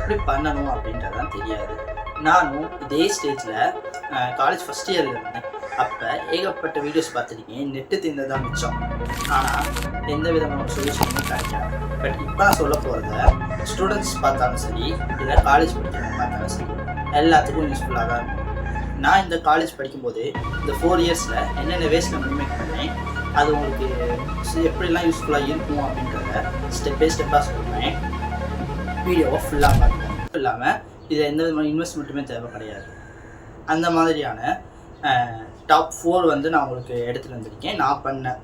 எப்படி பண்ணணும் அப்படின்றதான் தெரியாது. நானும் இதே ஸ்டேஜில் காலேஜ் ஃபஸ்ட் இயரில் இருந்தேன். அப்போ ஏகப்பட்ட வீடியோஸ் பார்த்துருக்கேன். நெட்டு தீர்ந்ததான் மிச்சம். ஆனால் எந்த விதமான சொல்யூஷனுமே கிடைக்காது. பட் இப்போ நான் சொல்ல போகிறத ஸ்டூடெண்ட்ஸ் பார்த்தாலும் சரி, இல்லை காலேஜ் படிக்கிறவங்க பார்த்தாலும் சரி, எல்லாத்துக்கும் யூஸ்ஃபுல்லாக தான் இருக்கும். நான் இந்த காலேஜ் படிக்கும்போது இந்த 4 இயர்ஸில் என்னென்ன வேஸ்ட் நான் இம்ப்ளிமெண்ட் பண்ணேன், அது உங்களுக்கு எப்படிலாம் யூஸ்ஃபுல்லாக இருக்கும் அப்படின்றத ஸ்டெப் பை ஸ்டெப்பாக சொல்கிறேன். வீடியோவை ஃபுல்லாக பார்க்கணும். இல்லாமல் இதில் எந்த விதமான இன்வெஸ்ட்மெண்ட்டுமே தேவை கிடையாது. அந்த மாதிரியான டாப் 4 வந்து நான் உங்களுக்கு எடுத்துகிட்டு வந்திருக்கேன்.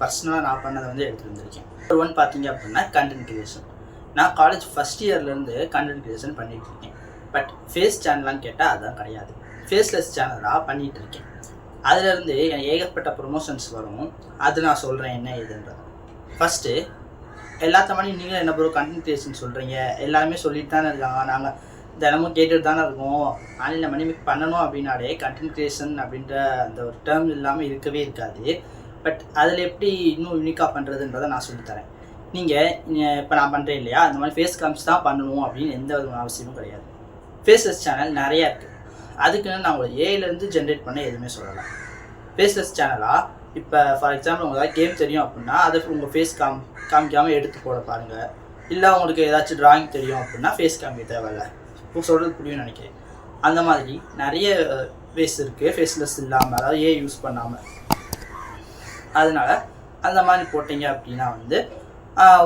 பர்சனலாக நான் பண்ணதை வந்து எடுத்துகிட்டு வந்திருக்கேன். நம்பர் 1 பார்த்தீங்க அப்படின்னா கண்டென்ட் கிரியேஷன். நான் காலேஜ் ஃபஸ்ட் இயர்லேருந்து கண்டென்ட் கிரியேஷன் பண்ணிகிட்டு இருக்கேன். பட் ஃபேஸ் சேனலான்னு கேட்டால் அதுதான் கிடையாது. ஃபேஸ்லெஸ் சேனலாக பண்ணிகிட்டு இருக்கேன். அதிலேருந்து எனக்கு ஏகப்பட்ட ப்ரொமோஷன்ஸ் வரும். அது நான் சொல்கிறேன் என்ன ஏதுன்றது. ஃபஸ்ட்டு எல்லாத்த மாதிரி நீங்களும் என்ன ப்ரோ கண்டென்ட் கிரியேஷன் சொல்கிறீங்க, எல்லாருமே சொல்லிட்டு தானே இருக்காங்க, நாங்கள் தினமும் கேட்டுட்டு தானே இருக்கோம். ஆன்லைனில் மணி மேக் பண்ணணும் அப்படின்னாலே கண்டென்ட் கிரியேஷன் அப்படின்ற அந்த ஒரு டேர்ம் இல்லாமல் இருக்கவே இருக்காது. பட் அதில் எப்படி இன்னும் யூனிக்காக பண்ணுறதுன்றதை நான் சொல்லித்தரேன். நீங்கள் இப்போ நான் பண்ணுறேன் இல்லையா, அந்த மாதிரி ஃபேஸ் காமிச்சு தான் பண்ணணும் அப்படின்னு எந்த விதமான அவசியமும் கிடையாது. ஃபேஸ்லெஸ் சேனல் நிறையா இருக்குது. அதுக்குன்னு நான் உங்களை ஏலேருந்து ஜென்ரேட் பண்ண எதுவுமே சொல்லலாம். ஃபேஸ்லெஸ் சேனலாக இப்போ ஃபார் எக்ஸாம்பிள் உங்களுக்கு கேம் தெரியும் அப்படின்னா அதை உங்கள் ஃபேஸ் காமிக்காமல் எடுத்து போட பாருங்கள். இல்லை உங்களுக்கு ஏதாச்சும் ட்ராயிங் தெரியும் அப்படின்னா ஃபேஸ் காமிக்க தேவையில்லை. இப்போ சொல்கிறது புரியும்னு நினைக்கிறேன். அந்த மாதிரி நிறைய வேஸ் இருக்குது ஃபேஸ்லெஸ் இல்லாமல், அதாவது யூஸ் பண்ணாமல். அதனால் அந்த மாதிரி போட்டிங்க அப்படின்னா வந்து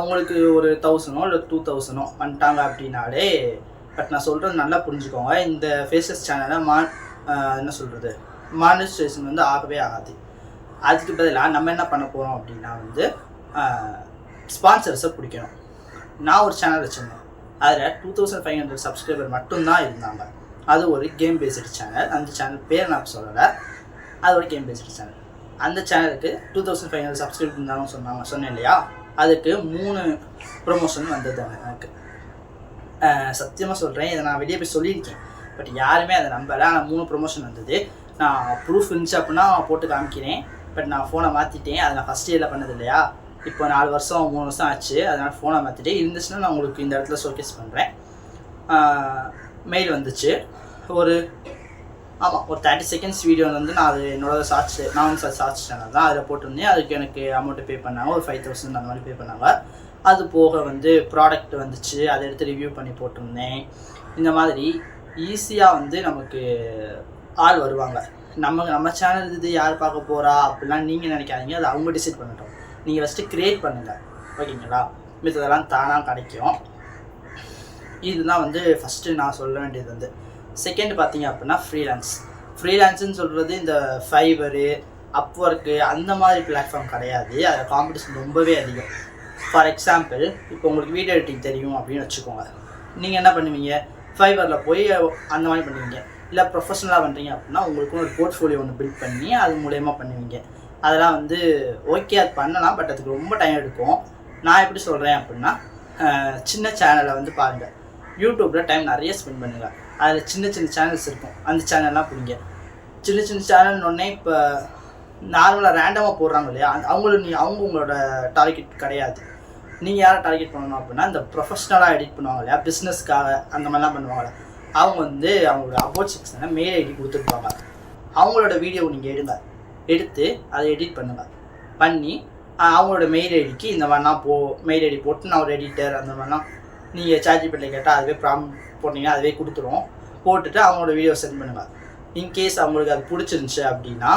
உங்களுக்கு ஒரு 1000 இல்லை 2000 வந்துட்டாங்க அப்படின்னாலே. பட் நான் சொல்கிறது நல்லா புரிஞ்சுக்கோங்க, இந்த ஃபேஸ்லெஸ் சேனலை என்ன சொல்கிறது மானிட்டைசேஷன் வந்து ஆகவே ஆகாது. அதுக்கு பதிலாக நம்ம என்ன பண்ண போகிறோம் அப்படின்னா வந்து ஸ்பான்சர்ஸை பிடிக்கணும். நான் ஒரு சேனல் வச்சுருந்தேன். அதில் 2500 சப்ஸ்கிரைபர் மட்டும்தான் இருந்தாங்க. அது ஒரு கேம் பேஸ்டு சேனல். அந்த சேனல் பேர் நான் சொல்லலை, அது ஒரு கேம் பேஸ்டு சேனல். அந்த சேனலுக்கு 2500 சப்ஸ்கிரைபர் இருந்தாலும் சொன்னேன் இல்லையா, அதுக்கு 3 ப்ரொமோஷன் வந்தது எனக்கு. சத்தியமாக சொல்கிறேன், இதை நான் வெளியே போய் சொல்லியிருக்கேன். பட் யாருமே அதை நம்பலை. ஆனால் 3 ப்ரொமோஷன் வந்தது. நான் ப்ரூஃப் இருந்துச்சு அப்படின்னா போட்டு காமிக்கிறேன். பட் நான் ஃபோனை மாற்றிட்டேன். அதை நான் ஃபஸ்ட் இயரில் பண்ணது இல்லையா, இப்போ 4 வருஷம் 3 வருஷம் ஆச்சு. அதனால் ஃபோனை மாற்றிட்டே இருந்துச்சுன்னா நான் உங்களுக்கு இந்த இடத்துல ஷோகேஸ் பண்ணுறேன். மெயில் வந்துச்சு. ஒரு 30 செகண்ட்ஸ் வீடியோ வந்து நான் அது என்னோட ஷார்ட்ஸ் சேனல் தான், அதில் போட்டிருந்தேன். அதுக்கு எனக்கு அமௌண்ட்டு பே பண்ணாங்க, ஒரு 5000 அந்த மாதிரி பே பண்ணாங்க. அது போக வந்து ப்ராடக்ட் வந்துச்சு, அதை எடுத்து ரிவ்யூ பண்ணி போட்டிருந்தேன். இந்த மாதிரி ஈஸியாக வந்து நமக்கு ஆள் வருவாங்க. நம்ம சேனல் இது யார் பார்க்க போகிறா அப்படிலாம் நீங்கள் நினைக்காதீங்க. அது அவங்க டிசைட் பண்ணட்டும். நீங்கள் ஃபஸ்ட்டு க்ரியேட் பண்ணுங்கள், ஓகேங்களா? மித்ததெல்லாம் தானாக கிடைக்கும். இதுதான் வந்து ஃபஸ்ட்டு நான் சொல்ல வேண்டியது வந்து. செகண்ட் பார்த்தீங்க அப்படின்னா ஃப்ரீலான்ஸுன்னு சொல்கிறது இந்த ஃபைவரு, அப்வொர்க்கு அந்த மாதிரி பிளாட்ஃபார்ம் கிடையாது. அதில் காம்படிஷன் ரொம்பவே அதிகம். ஃபார் எக்ஸாம்பிள் இப்போ உங்களுக்கு வீடியோ எடிட்டிங் தெரியும் அப்படின்னு வச்சுக்கோங்க. நீங்கள் என்ன பண்ணுவீங்க, ஃபைவரில் போய் அந்த மாதிரி பண்ணுவீங்க. இல்லை ப்ரொஃபஷனலாக பண்ணுறீங்க அப்படின்னா உங்களுக்குன்னு ஒரு போர்ட்ஃபோலியோ ஒன்று பில்ட் பண்ணி அது மூலயமா பண்ணுவீங்க. அதெல்லாம் வந்து ஓகே, அது பண்ணலாம். பட் அதுக்கு ரொம்ப டைம் எடுக்கும். நான் எப்படி சொல்கிறேன் அப்படின்னா, சின்ன சேனலை வந்து பாருங்கள். யூடியூப்பில் டைம் நிறைய ஸ்பெண்ட் பண்ணுங்கள். அதில் சின்ன சேனல்ஸ் இருக்கும், அந்த சேனல்லாம் பிடிங்க. சின்ன சேனல்னொடனே இப்போ நார்மலாக ரேண்டமாக போடுறாங்க இல்லையா, அவங்க உங்களோட டார்கெட் கிடையாது. நீங்கள் யாரை டார்கெட் பண்ணணும் அப்படின்னா இந்த ப்ரொஃபஷ்னலாக எடிட் பண்ணுவாங்க இல்லையா, பிஸ்னஸ்க்காக அந்த மாதிரிலாம் பண்ணுவாங்க. அவங்க வந்து அவங்களோட அபவுட் செக்ஷனில் மெயில் ஐடி கொடுத்துருப்பாங்க. அவங்களோட வீடியோ நீங்கள் எடுத்து அதை எடிட் பண்ணி அவங்களோட மெயில் ஐடிக்கு இந்த மாதிரிலாம் மெயில் ஐடி போட்டு நான் ஒரு எடிட்டர் அந்த மாதிரிலாம் நீங்கள் சாட்ஜிபிட்டில் கேட்டால் அதுவே போட்டிங்கன்னா அதுவே கொடுத்துரும். போட்டுட்டு அவங்களோட வீடியோ சென்ட் பண்ணுங்கள். இன்கேஸ் அவங்களுக்கு அது பிடிச்சிருந்துச்சு அப்படின்னா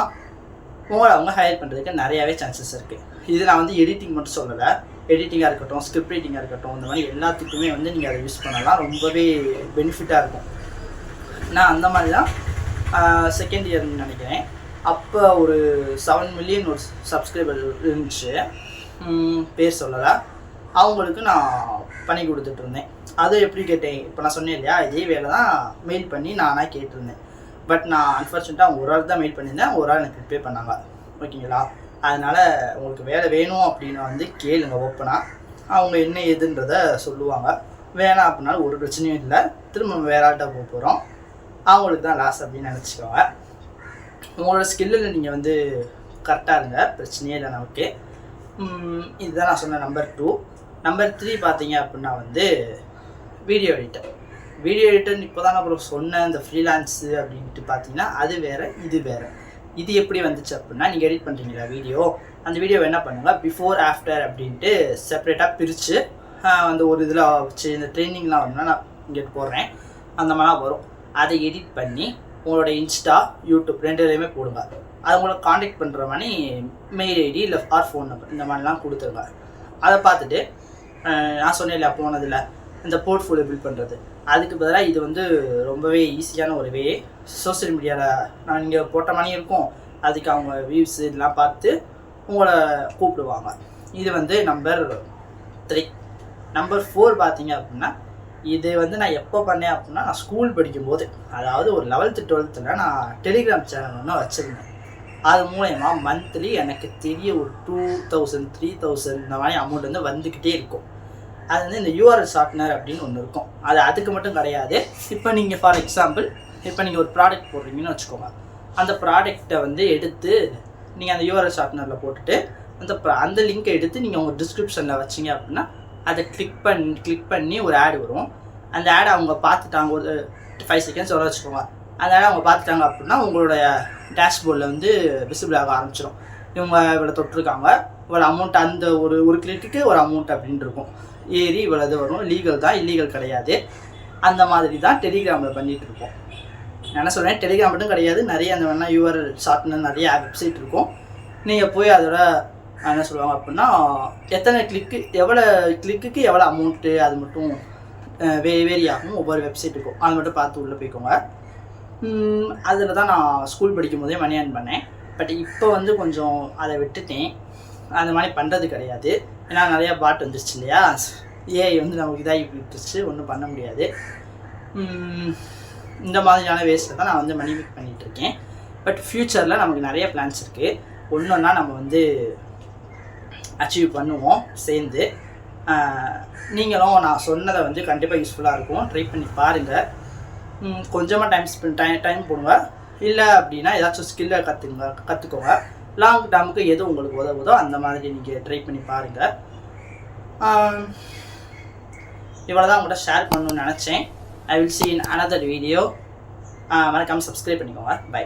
உங்களை அவங்க ஹையர் பண்ணுறதுக்கு நிறையாவே சான்சஸ் இருக்குது. இது நான் வந்து எடிட்டிங் மட்டும் சொல்லலை, எடிட்டிங்காக இருக்கட்டும், ஸ்கிரிப்ட் ரைட்டிங்காக இருக்கட்டும், இந்த மாதிரி எல்லாத்துக்குமே வந்து நீங்கள் அதை யூஸ் பண்ணலாம். ரொம்பவே பெனிஃபிட்டாக இருக்கும். நான் அந்த மாதிரி தான் செகண்ட் இயர்னு நினைக்கிறேன். அப்போ ஒரு 7 மில்லியன் ஒரு சப்ஸ்கிரைபர் இருந்துச்சு. பேர் சொல்லலை. அவங்களுக்கு நான் பண்ணி கொடுத்துட்ருந்தேன். அது எப்படி கேட்டேன், இப்போ நான் சொன்னேன் இல்லையா, இதே வேலை தான் மெயில் பண்ணி நானாக கேட்டிருந்தேன். பட் நான் அன்ஃபார்ச்சுனேட்டாக அவங்க ஒரு ஆள் தான் மெயில் பண்ணியிருந்தேன், ஒரு ஆள் எனக்கு ரிப்ளை பண்ணாங்க, ஓகேங்களா? அதனால் உங்களுக்கு வேலை வேணும் அப்படின்னு வந்து கேளுங்க ஓப்பனாக. அவங்க என்ன ஏதுன்றதை சொல்லுவாங்க. வேணாம் அப்படின்னாலும் ஒரு பிரச்சனையும் இல்லை, திரும்ப வேறு ஆள்கிட்ட போக போகிறோம். அவங்களுக்கு தான் லாஸ் அப்படின்னு நினச்சிக்கோங்க. உங்களோட ஸ்கில்லில் நீங்கள் வந்து கரெக்டாக இருங்க, பிரச்சனையே இல்லை நமக்கு. இதுதான் நான் சொன்ன நம்பர் 2. நம்பர் 3 பார்த்தீங்க அப்படின்னா வந்து வீடியோ எடிட்டர். வீடியோ எடிட்டர் இப்போ தான் அப்புறம் சொன்ன இந்த ஃப்ரீலான்ஸு அப்படின்ட்டு பார்த்தீங்கன்னா அது வேறு இது வேறு. இது எப்படி வந்துச்சு அப்படின்னா, நீங்கள் எடிட் பண்ணுறீங்களா வீடியோ, அந்த வீடியோவை என்ன பண்ணுங்கள் பிஃபோர் ஆஃப்டர் அப்படின்ட்டு செப்பரேட்டாக பிரித்து அந்த ஒரு இதில் வச்சு இந்த ட்ரெயினிங்லாம் வரணும்னா நான் இங்கே போடுறேன் அந்த மாதிரிலாம் வரும். அதை எடிட் பண்ணி உங்களோட இன்ஸ்டா யூடியூப் ரெண்டுலேயுமே போடுங்க. அது உங்களை காண்டாக்ட் பண்ணுற மாதிரி மெயில் ஐடி இல்லை ஃபோன் நம்பர் இந்த மாதிரிலாம் கொடுத்துருங்க. அதை பார்த்துட்டு நான் சொன்னேன் இல்லையா போனதில் இந்த போர்ட்ஃபோலியோ பில்ட் பண்ணுறது, அதுக்கு பதிலாக இது வந்து ரொம்பவே ஈஸியான ஒரு வே. சோஷியல் மீடியாவில் நான் இங்கே போட்ட மாதிரி இருக்கும், அதுக்கு அவங்க வியூஸ் இதெல்லாம் பார்த்து உங்களை கூப்பிடுவாங்க. இது வந்து நம்பர் 3. நம்பர் 4 பார்த்தீங்க அப்படின்னா, இது வந்து நான் எப்போ பண்ணேன் அப்படின்னா, நான் ஸ்கூல் படிக்கும்போது, அதாவது ஒரு 11th 12th நான் டெலிகிராம் சேனல் ஒன்று வச்சுருந்தேன். அது மூலயமா மந்த்லி எனக்கு தெரிய ஒரு 2000 3000 இந்த மாதிரி அமௌண்ட் வந்து வந்துக்கிட்டே இருக்கும். அது வந்து இந்த யூஆர்எல் ஷார்ட்னர் அப்படின்னு ஒன்று இருக்கும். அது அதுக்கு மட்டும் கிடையாது. இப்போ நீங்கள் ஃபார் எக்ஸாம்பிள் இப்போ நீங்கள் ஒரு ப்ராடக்ட் போடுறீங்கன்னு வச்சுக்கோங்க. அந்த ப்ராடக்டை வந்து எடுத்து நீங்கள் அந்த யூஆர்எல் ஷார்ட்னரில் போட்டுட்டு அந்த லிங்க்கை எடுத்து நீங்கள் உங்கள் டிஸ்கிரிப்ஷனில் வச்சிங்க அப்படின்னா அதை கிளிக் பண்ணி ஒரு ஆட் வரும். அந்த ஆடை அவங்க பார்த்துட்டாங்க, ஒரு 5 செகண்ட்ஸ் வர வச்சுக்கோங்க. அந்த ஆடை அவங்க பார்த்துட்டாங்க அப்படின்னா உங்களுடைய டேஷ்போர்டில் வந்து விசிபிள் ஆக ஆரம்பிச்சிடும். இவங்க இவ்வளோ தொட்டிருக்காங்க, இவ்வளோ அமௌண்ட், அந்த ஒரு கிளிக்கு ஒரு அமௌண்ட் அப்படின்னு இருக்கும். ஏறி இவ்வளோ இது வரும். லீகல் தான், இல்லீகல் கிடையாது. அந்த மாதிரி தான் டெலிகிராமில் பண்ணிகிட்டு இருக்கோம். நான் என்ன சொல்கிறேன், டெலிகிராம் மட்டும் கிடையாது, நிறைய அந்த வேணால் யூஆர்எல் ஷார்ட்னர் நிறைய வெப்சைட் இருக்கும். நீங்கள் போய் அதோட என்ன சொல்லுவாங்க அப்படின்னா எத்தனை எவ்வளோ கிளிக்கு எவ்வளோ அமௌண்ட்டு அது மட்டும் வேரி ஆகும் ஒவ்வொரு வெப்சைட்டுக்கும். அது மட்டும் பார்த்து உள்ளே போய்க்கோங்க. அதில் தான் நான் ஸ்கூல் படிக்கும் போதே மணி ஏர்ன் பண்ணேன். பட் இப்போ வந்து கொஞ்சம் அதை விட்டுட்டேன், அந்த மாதிரி பண்ணுறது கிடையாது. ஏன்னா நிறையா பாட் வந்துருச்சு இல்லையா, ஏஐ வந்து நமக்கு இதாகி விட்டுருச்சு, ஒன்றும் பண்ண முடியாது. இந்த மாதிரியான வேஸில் தான் நான் வந்து மணி மேக் பண்ணிகிட்ருக்கேன். பட் ஃப்யூச்சரில் நமக்கு நிறைய பிளான்ஸ் இருக்குது. ஒன்றுன்னா நம்ம வந்து அச்சீவ் பண்ணுவோம் சேர்ந்து. நீங்களும் நான் சொன்னதை வந்து கண்டிப்பாக யூஸ்ஃபுல்லாக இருக்கும், ட்ரை பண்ணி பாருங்கள். கொஞ்சமாக டைம் போடுங்க. இல்லை அப்படின்னா ஏதாச்சும் ஸ்கில்லை கற்றுக்கோங்க. லாங் டேர்முக்கு எது உங்களுக்கு உதவுதோ அந்த மாதிரி நீங்கள் ட்ரை பண்ணி பாருங்கள். இவ்வளோ தான் உங்கள்கிட்ட ஷேர் பண்ணணும்னு நினச்சேன். I will see in another video. மறக்காமல் சப்ஸ்கிரைப் பண்ணிக்கோங்க. பை.